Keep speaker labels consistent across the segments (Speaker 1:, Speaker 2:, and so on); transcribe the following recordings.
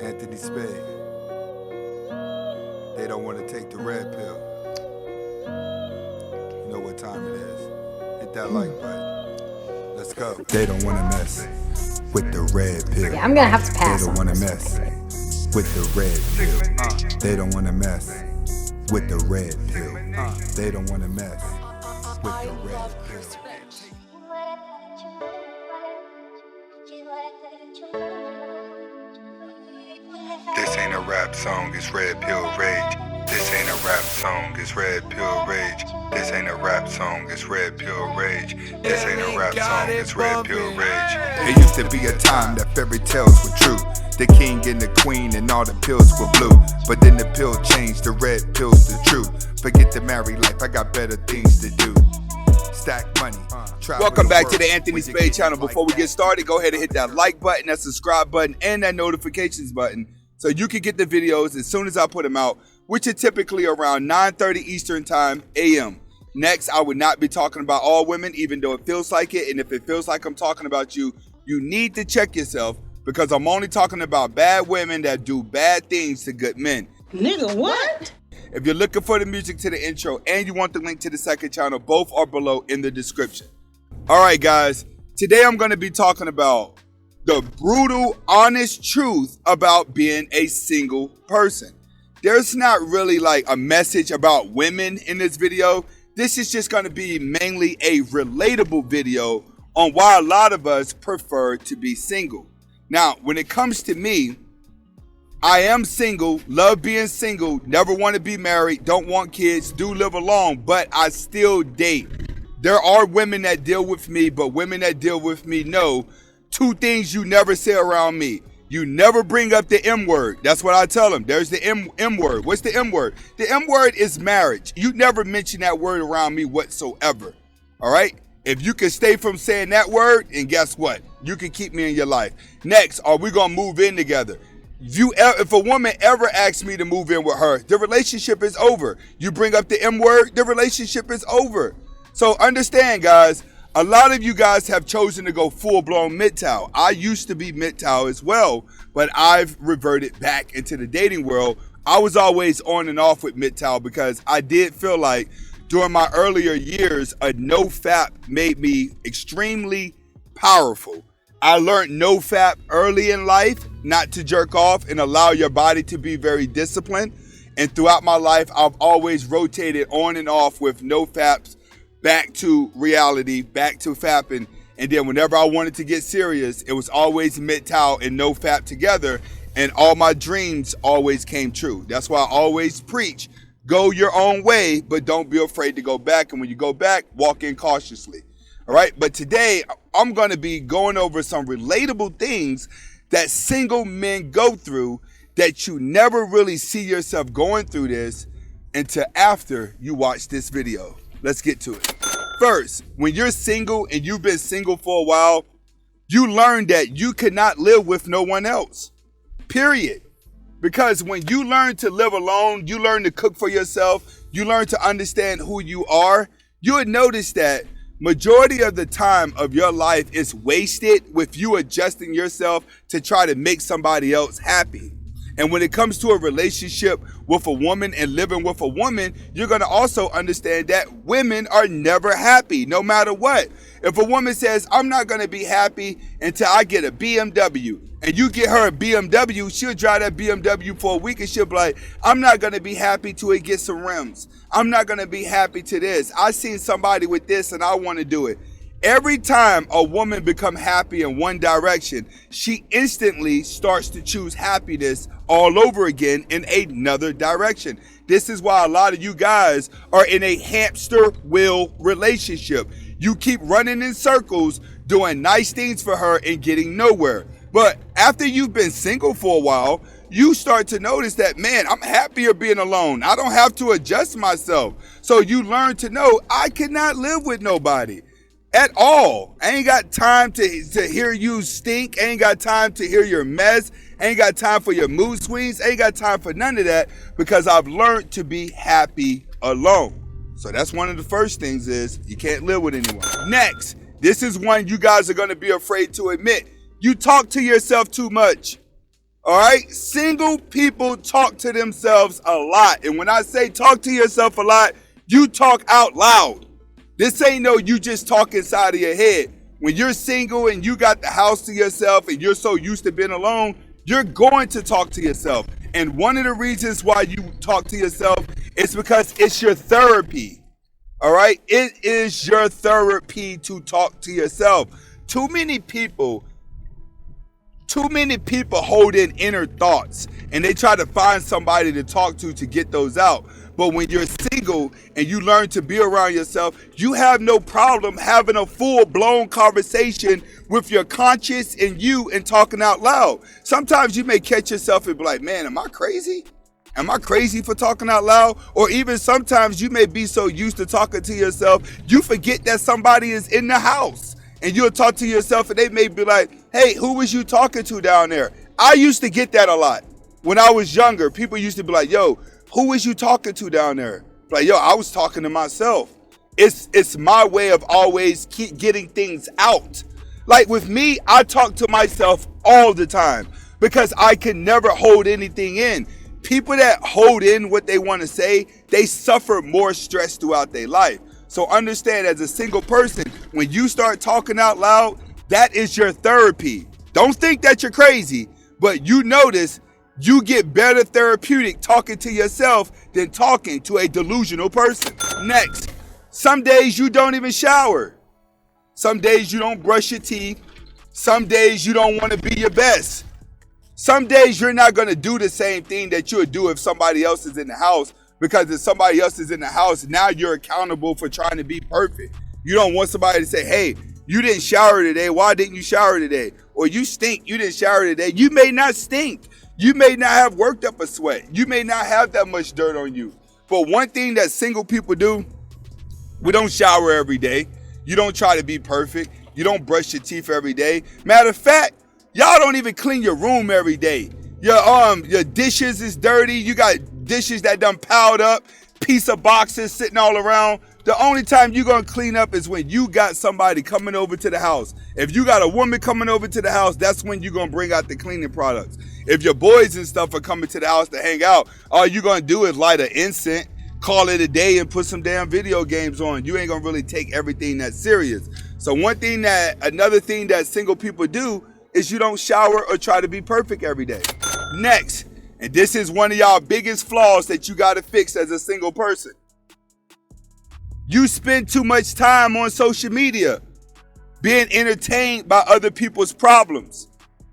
Speaker 1: Anthony Spade. They don't want to take the red pill. You know what time it is. Hit that like button. Let's go. They don't want to mess with the red pill.
Speaker 2: Yeah, I'm gonna have to pass.
Speaker 1: They don't want to mess with the red pill. They don't want to mess with the red pill. They don't want to mess with the red pill. This ain't a rap song, it's red pill rage. This ain't a rap song, it's red pill rage. This ain't a rap song, it's red pill rage. This ain't a rap song, it's red pill rage. It used to be a time that fairy tales were true. The king and the queen and all the pills were blue. But then the pill changed, the red pill's the truth. Forget the married life, I got better things to do. Stack money.
Speaker 3: Welcome back to the Anthony Spade channel. Before we get started, go ahead and hit that like button, that subscribe button, and that notifications button so you can get the videos as soon as I put them out, which are typically around 9:30 Eastern Time a.m. Next, I would not be talking about all women, even though it feels like it. And if it feels like I'm talking about you, you need to check yourself, because I'm only talking about bad women that do bad things to good men.
Speaker 4: Nigga, what?
Speaker 3: If you're looking for the music to the intro and you want the link to the second channel, both are below in the description. All right, guys, today I'm going to be talking about the brutal, honest truth about being a single person. There's not really like a message about women in this video. This is just going to be mainly a relatable video on why a lot of us prefer to be single. Now, when it comes to me, I am single, love being single, never want to be married, don't want kids, do live alone, but I still date. There are women that deal with me, but women that deal with me know two things you never say around me. You never bring up the M word. That's what I tell them. There's the M word. What's the M word? The M word is marriage. You never mention that word around me whatsoever. All right? If you can stay from saying that word, and guess what? You can keep me in your life. Next, are we going to move in together? If a woman ever asks me to move in with her, the relationship is over. You bring up the M word, the relationship is over. So understand, guys, a lot of you guys have chosen to go full-blown MGTOW. I used to be MGTOW as well, but I've reverted back into the dating world. I was always on and off with MGTOW because I did feel like during my earlier years, a no-fap made me extremely powerful. I learned no-fap early in life, not to jerk off and allow your body to be very disciplined. And throughout my life, I've always rotated on and off with no-faps, back to reality, back to fapping. And then whenever I wanted to get serious, it was always MGTOW and no-fap together. And all my dreams always came true. That's why I always preach, go your own way, but don't be afraid to go back. And when you go back, walk in cautiously. All right, but today I'm going to be going over some relatable things that single men go through that you never really see yourself going through this until after you watch this video. Let's get to it. First, when you're single and you've been single for a while, you learn that you cannot live with no one else, period. Because when you learn to live alone, you learn to cook for yourself, you learn to understand who you are, you would notice that majority of the time of your life is wasted with you adjusting yourself to try to make somebody else happy. And when it comes to a relationship with a woman and living with a woman, you're going to also understand that women are never happy, no matter what. If a woman says, I'm not going to be happy until I get a BMW, and you get her a BMW, she'll drive that BMW for a week and she'll be like, I'm not going to be happy till it gets some rims. I'm not going to be happy to this. I seen somebody with this and I want to do it. Every time a woman becomes happy in one direction, she instantly starts to choose happiness all over again in another direction. This is why a lot of you guys are in a hamster wheel relationship. You keep running in circles, doing nice things for her and getting nowhere. But after you've been single for a while, you start to notice that, man, I'm happier being alone. I don't have to adjust myself. So you learn to know I cannot live with nobody at all. I ain't got time to hear you stink. I ain't got time to hear your mess. I ain't got time for your mood swings. I ain't got time for none of that because I've learned to be happy alone. So that's one of the first things is you can't live with anyone. Next, this is one you guys are going to be afraid to admit. You talk to yourself too much. All right? Single people talk to themselves a lot. And when I say talk to yourself a lot, you talk out loud. This ain't no you just talk inside of your head. When you're single and you got the house to yourself and you're so used to being alone, you're going to talk to yourself. And one of the reasons why you talk to yourself is because it's your therapy. All right? It is your therapy to talk to yourself. Too many people hold in inner thoughts and they try to find somebody to talk to get those out. But when you're single and you learn to be around yourself, you have no problem having a full-blown conversation with your conscience and you and talking out loud. Sometimes you may catch yourself and be like, man, am I crazy? Am I crazy for talking out loud? Or even sometimes you may be so used to talking to yourself, you forget that somebody is in the house. And you'll talk to yourself and they may be like, hey, who was you talking to down there? I used to get that a lot. When I was younger, people used to be like, yo, who was you talking to down there? Like, yo, I was talking to myself. It's my way of always keep getting things out. Like with me, I talk to myself all the time because I can never hold anything in. People that hold in what they want to say, they suffer more stress throughout their life. So understand, as a single person, when you start talking out loud, that is your therapy. Don't think that you're crazy, but you notice you get better therapeutic talking to yourself than talking to a delusional person. Next, some days you don't even shower. Some days you don't brush your teeth. Some days you don't want to be your best. Some days you're not going to do the same thing that you would do if somebody else is in the house, because if somebody else is in the house, now you're accountable for trying to be perfect. You don't want somebody to say, hey, you didn't shower today. Why didn't you shower today? Or you stink. You didn't shower today. You may not stink. You may not have worked up a sweat. You may not have that much dirt on you. But one thing that single people do, we don't shower every day. You don't try to be perfect. You don't brush your teeth every day. Matter of fact, y'all don't even clean your room every day. Your dishes is dirty. You got dishes that done piled up, piece of boxes sitting all around. The only time you're going to clean up is when you got somebody coming over to the house. If you got a woman coming over to the house, that's when you're going to bring out the cleaning products. If your boys and stuff are coming to the house to hang out, all you're going to do is light an incense, call it a day, and put some damn video games on. You ain't going to really take everything that serious. So another thing that single people do is you don't shower or try to be perfect every day. Next, and this is one of y'all biggest flaws that you got to fix as a single person. You spend too much time on social media, being entertained by other people's problems,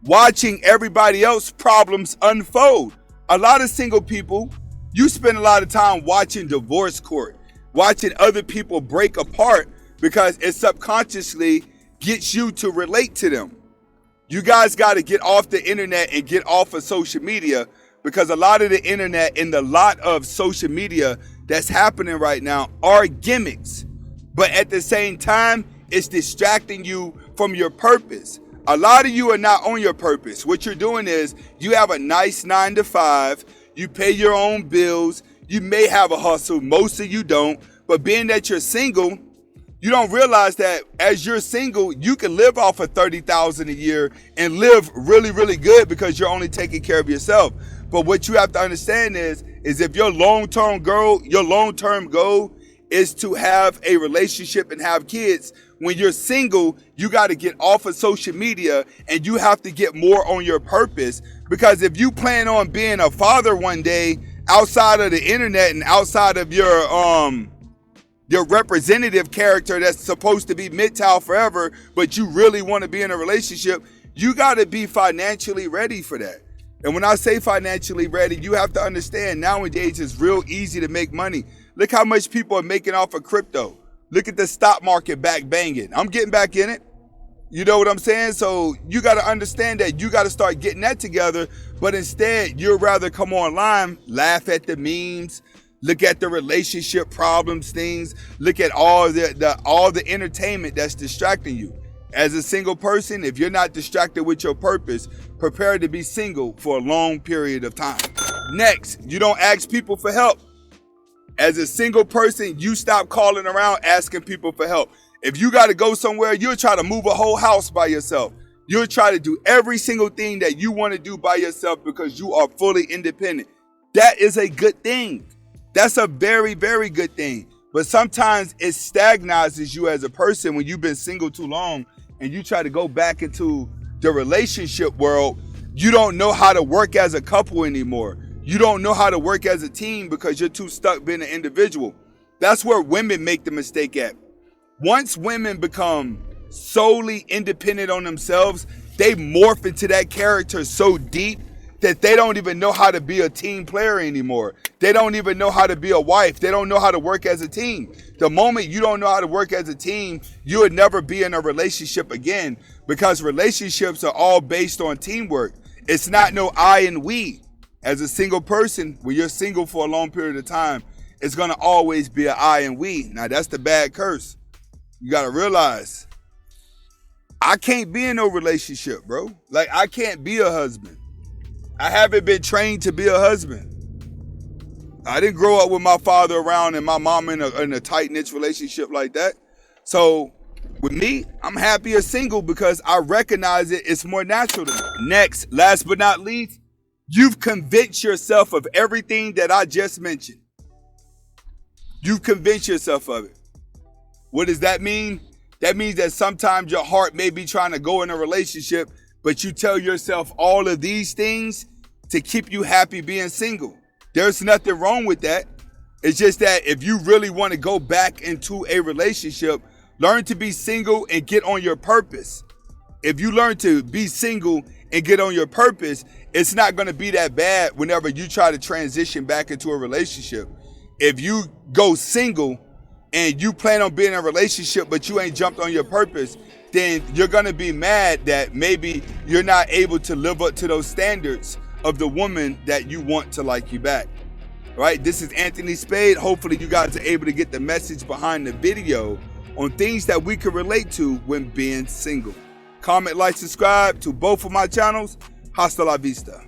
Speaker 3: watching everybody else's problems unfold. A lot of single people, you spend a lot of time watching divorce court, watching other people break apart because it subconsciously gets you to relate to them. You guys got to get off the internet and get off of social media, because a lot of the internet and a lot of social media that's happening right now are gimmicks. But at the same time, it's distracting you from your purpose. A lot of you are not on your purpose. What you're doing is you have a nice 9 to 5. You pay your own bills. You may have a hustle. Most of you don't. But being that you're single, you don't realize that as you're single, you can live off of $30,000 a year and live really, really good because you're only taking care of yourself. But what you have to understand is if your long-term goal is to have a relationship and have kids, when you're single, you got to get off of social media and you have to get more on your purpose. Because if you plan on being a father one day outside of the internet and outside of your representative character that's supposed to be Midtown forever, but you really want to be in a relationship, you got to be financially ready for that. And when I say financially ready, you have to understand nowadays it's real easy to make money. Look how much people are making off of crypto. Look at the stock market back banging. I'm getting back in it. You know what I'm saying? So you got to understand that you got to start getting that together. But instead, you'd rather come online, laugh at the memes, look at the relationship problems, things, look at all the entertainment that's distracting you. As a single person, if you're not distracted with your purpose, prepare to be single for a long period of time. Next, you don't ask people for help. As a single person, you stop calling around asking people for help. If you got to go somewhere, you'll try to move a whole house by yourself. You'll try to do every single thing that you want to do by yourself because you are fully independent. That is a good thing. That's a very, very good thing. But sometimes it stagnizes you as a person when you've been single too long and you try to go back into the relationship world. You don't know how to work as a couple anymore. You don't know how to work as a team because you're too stuck being an individual. That's where women make the mistake at. Once women become solely independent on themselves, they morph into that character so deep that they don't even know how to be a team player anymore. They don't even know how to be a wife. They don't know how to work as a team. The moment you don't know how to work as a team, you would never be in a relationship again, because relationships are all based on teamwork. It's not no I and we. As a single person, when you're single for a long period of time, it's gonna always be an I and we. Now that's the bad curse. You gotta realize, I can't be in no relationship, bro. Like, I can't be a husband. I haven't been trained to be a husband. I didn't grow up with my father around and my mom in a tight-knit relationship like that. So with me, I'm happier single because I recognize it's more natural to me. Next, last but not least, you've convinced yourself of everything that I just mentioned. You've convinced yourself of it. What does that mean? That means that sometimes your heart may be trying to go in a relationship, but you tell yourself all of these things to keep you happy being single. There's nothing wrong with that. It's just that if you really want to go back into a relationship, learn to be single and get on your purpose. If you learn to be single and get on your purpose, it's not going to be that bad whenever you try to transition back into a relationship. If you go single and you plan on being in a relationship but you ain't jumped on your purpose, then you're going to be mad that maybe you're not able to live up to those standards of the woman that you want to like you back. All right, this is Anthony Spade. Hopefully you guys are able to get the message behind the video on things that we can relate to when being single. Comment, like, subscribe to both of my channels. Hasta la vista.